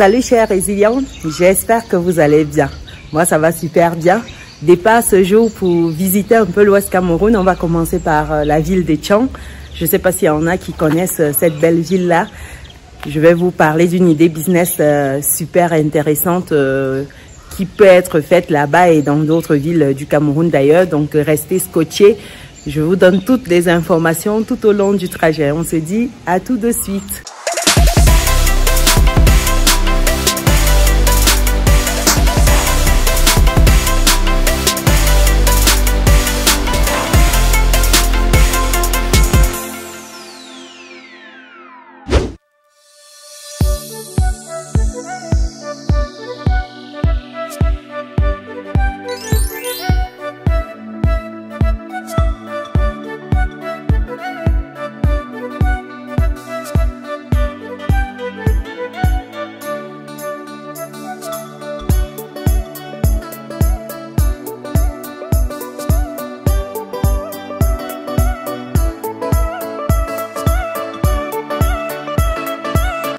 Salut chers résilientes, j'espère que vous allez bien. Moi ça va super bien. Départ ce jour pour visiter un peu l'Ouest Cameroun. On va commencer par la ville de Tchon. Je ne sais pas s'il y en a qui connaissent cette belle ville-là. Je vais vous parler d'une idée business super intéressante qui peut être faite là-bas et dans d'autres villes du Cameroun d'ailleurs. Donc restez scotchés. Je vous donne toutes les informations tout au long du trajet. On se dit à tout de suite.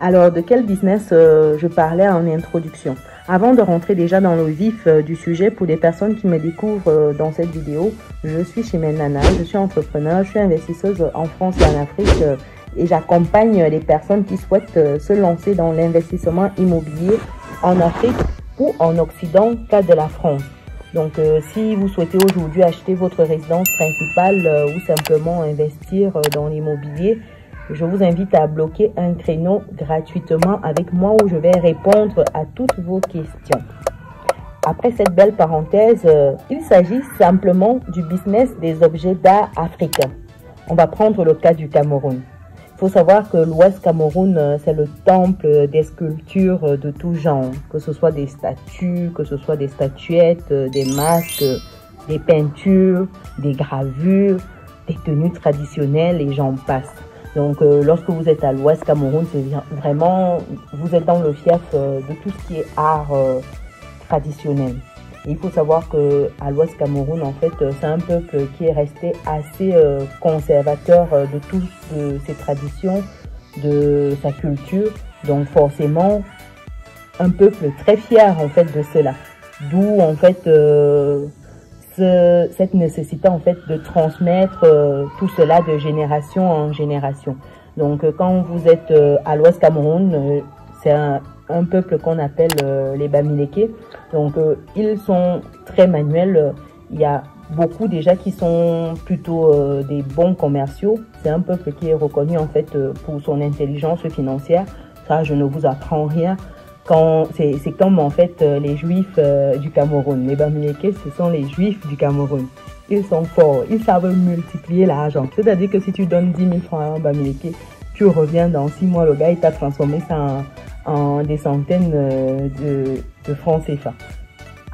Alors, de quel business je parlais en introduction? Avant de rentrer déjà dans le vif du sujet, pour les personnes qui me découvrent dans cette vidéo, je suis Chimène Nana, je suis entrepreneur, je suis investisseuse en France et en Afrique et j'accompagne les personnes qui souhaitent se lancer dans l'investissement immobilier en Afrique ou en Occident, cas de la France. Donc, si vous souhaitez aujourd'hui acheter votre résidence principale ou simplement investir dans l'immobilier, je vous invite à bloquer un créneau gratuitement avec moi où je vais répondre à toutes vos questions. Après cette belle parenthèse, il s'agit simplement du business des objets d'art africains. On va prendre le cas du Cameroun. Il faut savoir que l'Ouest Cameroun, c'est le temple des sculptures de tout genre, que ce soit des statues, que ce soit des statuettes, des masques, des peintures, des gravures, des tenues traditionnelles et j'en passe. Donc, lorsque vous êtes à l'Ouest Cameroun, c'est vraiment, vous êtes dans le fief de tout ce qui est art traditionnel. Et il faut savoir que à l'Ouest Cameroun, en fait, c'est un peuple qui est resté assez conservateur de toutes ses traditions, de sa culture. Donc, forcément, un peuple très fier, en fait, de cela. D'où, en fait, cette nécessité en fait de transmettre tout cela de génération en génération. Donc quand vous êtes à l'Ouest Cameroun, c'est un peuple qu'on appelle les Bamileke. Donc ils sont très manuels. Il y a beaucoup déjà qui sont plutôt des bons commerciaux. C'est un peuple qui est reconnu en fait pour son intelligence financière. Ça, je ne vous apprends rien. C'est comme en fait les juifs du Cameroun. Les Bamileke, ce sont les juifs du Cameroun. Ils sont forts, ils savent multiplier l'argent. C'est-à-dire que si tu donnes 10 000 francs à un Bamileke, tu reviens dans 6 mois, le gars il t'a transformé ça en des centaines de francs CFA.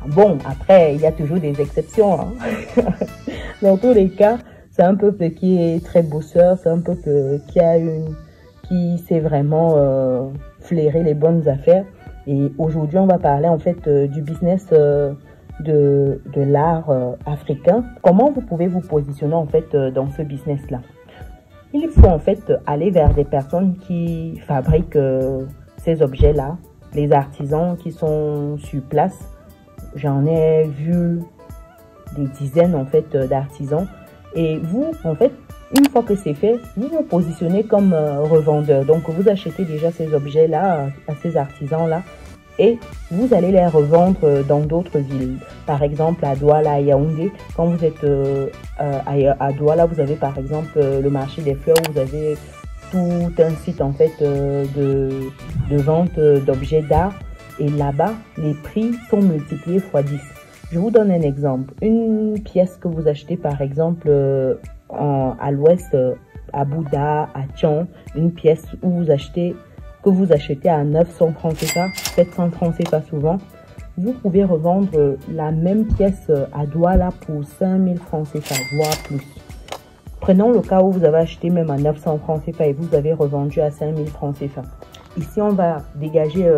Bon, après, il y a toujours des exceptions. Hein. Dans tous les cas, c'est un peuple qui est très bosseur, c'est un peuple qui sait vraiment flairer les bonnes affaires. Et aujourd'hui, on va parler en fait du business de l'art africain. Comment vous pouvez vous positionner en fait dans ce business-là? Il faut en fait aller vers des personnes qui fabriquent ces objets-là, les artisans qui sont sur place. J'en ai vu des dizaines en fait d'artisans. Et vous, en fait, une fois que c'est fait, vous vous positionnez comme revendeur. Donc, vous achetez déjà ces objets-là à ces artisans-là et vous allez les revendre dans d'autres villes. Par exemple, à Douala, à Yaoundé. Quand vous êtes à Douala, vous avez par exemple le marché des fleurs. Vous avez tout un site en fait de vente d'objets d'art. Et là-bas, les prix sont multipliés x 10. Je vous donne un exemple. Une pièce que vous achetez par exemple à l'ouest, à Bouddha, à Tchon, une pièce que vous achetez à 900 francs CFA, 700 francs CFA souvent, vous pouvez revendre la même pièce à Douala pour 5000 francs CFA, voire plus. Prenons le cas où vous avez acheté même à 900 francs CFA et vous avez revendu à 5000 francs CFA. Ici, on va dégager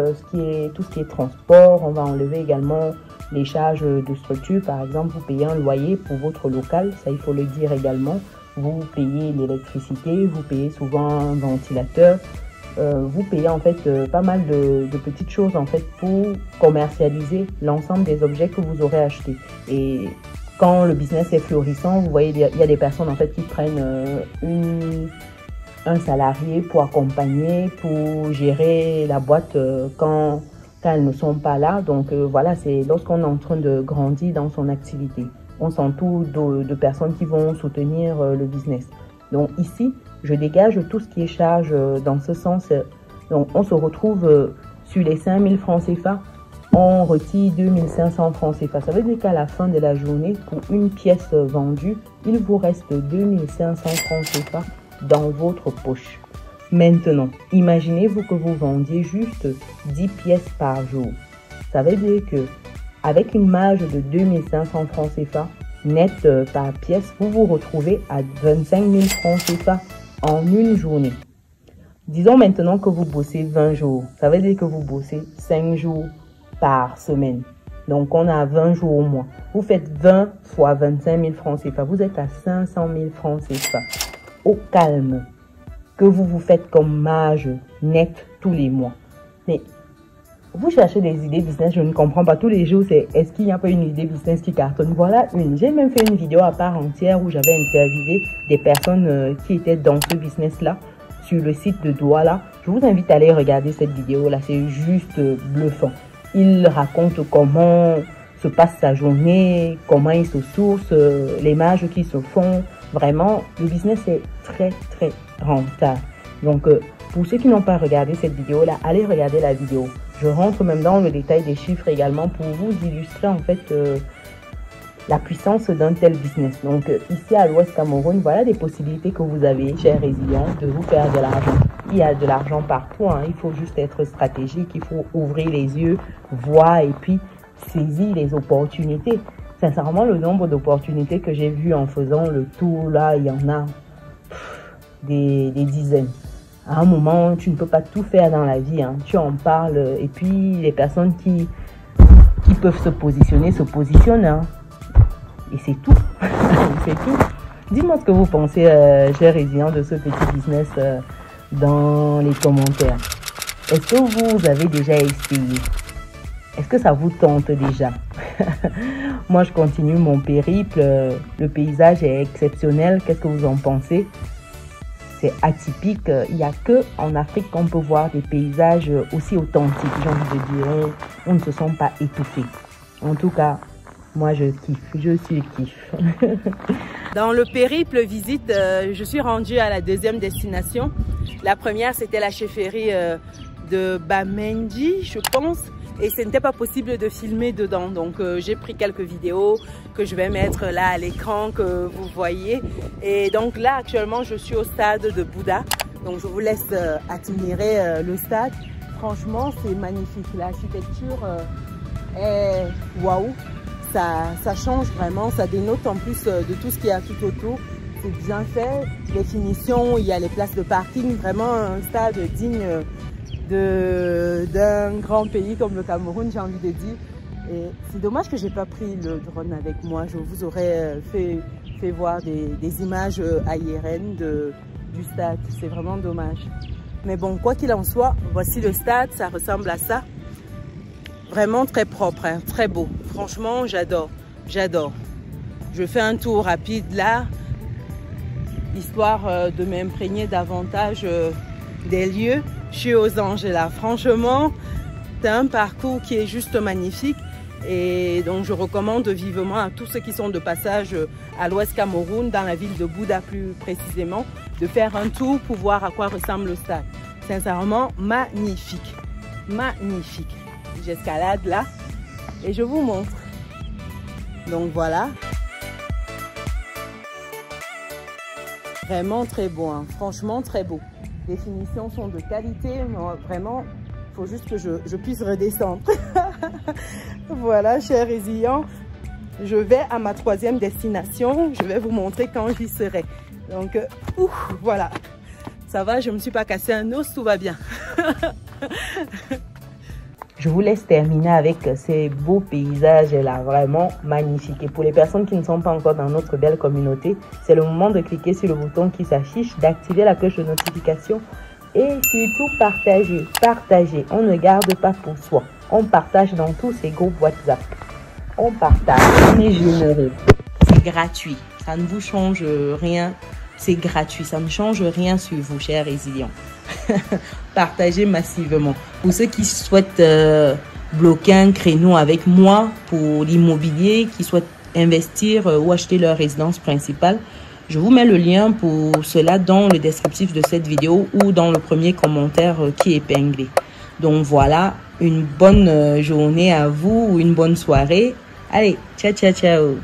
tout ce qui est transport, on va enlever également les charges de structure. Par exemple, vous payez un loyer pour votre local, ça il faut le dire également. Vous payez l'électricité, vous payez souvent un ventilateur. vous payez en fait pas mal de petites choses en fait pour commercialiser l'ensemble des objets que vous aurez achetés. Et quand le business est florissant, vous voyez, il y a des personnes en fait qui prennent un salarié pour accompagner, pour gérer la boîte quand elles ne sont pas là. Donc voilà, c'est lorsqu'on est en train de grandir dans son activité. On s'entoure de personnes qui vont soutenir le business. Donc ici, je dégage tout ce qui est charge dans ce sens. Donc on se retrouve sur les 5000 francs CFA, on retire 2500 francs CFA. Ça veut dire qu'à la fin de la journée, pour une pièce vendue, il vous reste 2500 francs CFA dans votre poche. Maintenant, imaginez-vous que vous vendiez juste 10 pièces par jour. Ça veut dire que avec une marge de 2500 francs CFA net par pièce, vous vous retrouvez à 25 000 francs CFA en une journée. Disons maintenant que vous bossez 20 jours. Ça veut dire que vous bossez 5 jours par semaine. Donc, on a 20 jours au mois. Vous faites 20 fois 25 000 francs CFA. Vous êtes à 500 000 francs CFA. Au calme que vous faites comme marge nette tous les mois. Mais vous cherchez des idées business, je ne comprends pas. Tous les jours, c'est est-ce qu'il n'y a pas une idée business qui cartonne? Voilà une. J'ai même fait une vidéo à part entière où j'avais interviewé des personnes qui étaient dans ce business-là sur le site de Douala. Je vous invite à aller regarder cette vidéo-là. C'est juste bluffant. Il raconte comment se passe sa journée, comment il se source, les marges qui se font. Vraiment, le business est très, très rentable. Donc, pour ceux qui n'ont pas regardé cette vidéo-là, allez regarder la vidéo. Je rentre même dans le détail des chiffres également pour vous illustrer en fait la puissance d'un tel business. Donc, ici à l'Ouest Cameroun, voilà des possibilités que vous avez, chers résilients, de vous faire de l'argent. Il y a de l'argent partout, hein. Il faut juste être stratégique, il faut ouvrir les yeux, voir et puis saisir les opportunités. Sincèrement, le nombre d'opportunités que j'ai vues en faisant le tour, là, il y en a des dizaines. À un moment, tu ne peux pas tout faire dans la vie, hein. Tu en parles et puis les personnes qui peuvent se positionnent. Hein. Et c'est tout. C'est tout. Dites-moi ce que vous pensez, chers résidents, de ce petit business dans les commentaires. Est-ce que vous avez déjà essayé? Est-ce que ça vous tente déjà? Moi, je continue mon périple. Le paysage est exceptionnel. Qu'est-ce que vous en pensez? C'est atypique. Il n'y a qu'en Afrique qu'on peut voir des paysages aussi authentiques. J'ai envie de dire, on ne se sent pas étouffé. En tout cas, moi, je kiffe. Je suis kiff. Dans le périple visite, je suis rendue à la deuxième destination. La première, c'était la chefferie de Bamendi, je pense. Et ce n'était pas possible de filmer dedans. Donc, j'ai pris quelques vidéos que je vais mettre là à l'écran que vous voyez. Et donc là, actuellement, je suis au stade de Bouddha. Donc, je vous laisse admirer le stade. Franchement, c'est magnifique. L'architecture est waouh. Ça change vraiment. Ça dénote en plus de tout ce qu'il y a tout autour. C'est bien fait. Les finitions, il y a les places de parking. Vraiment un stade digne d'un grand pays comme le Cameroun, j'ai envie de dire. Et c'est dommage que j'ai pas pris le drone avec moi. Je vous aurais fait voir des images aériennes du stade. C'est vraiment dommage. Mais bon, quoi qu'il en soit, voici le stade. Ça ressemble à ça. Vraiment très propre, hein, très beau. Franchement, j'adore. J'adore. Je fais un tour rapide là, histoire de m'imprégner davantage des lieux. Je suis aux Anges là. Franchement, c'est un parcours qui est juste magnifique. Et donc, je recommande vivement à tous ceux qui sont de passage à l'Ouest Cameroun, dans la ville de Bouddha plus précisément, de faire un tour pour voir à quoi ressemble le stade. Sincèrement, magnifique. Magnifique. J'escalade là et je vous montre. Donc voilà. Vraiment très beau, hein. Franchement très beau. Les finitions sont de qualité, vraiment, il faut juste que je puisse redescendre. Voilà, chers résilients, je vais à ma troisième destination. Je vais vous montrer quand j'y serai. Donc, voilà. Ça va, je ne me suis pas cassé un os, tout va bien. Je vous laisse terminer avec ces beaux paysages là, vraiment magnifiques. Et pour les personnes qui ne sont pas encore dans notre belle communauté, c'est le moment de cliquer sur le bouton qui s'affiche, d'activer la cloche de notification Et surtout, partagez, partagez. On ne garde pas pour soi. On partage dans tous ces groupes WhatsApp. On partage, on est généreux. C'est gratuit, ça ne vous change rien. C'est gratuit, ça ne change rien sur vous, chers résilients. Partagez massivement. Pour ceux qui souhaitent bloquer un créneau avec moi pour l'immobilier, qui souhaitent investir ou acheter leur résidence principale, je vous mets le lien pour cela dans le descriptif de cette vidéo ou dans le premier commentaire qui est épinglé. Donc voilà, une bonne journée à vous ou une bonne soirée. Allez, ciao, ciao, ciao.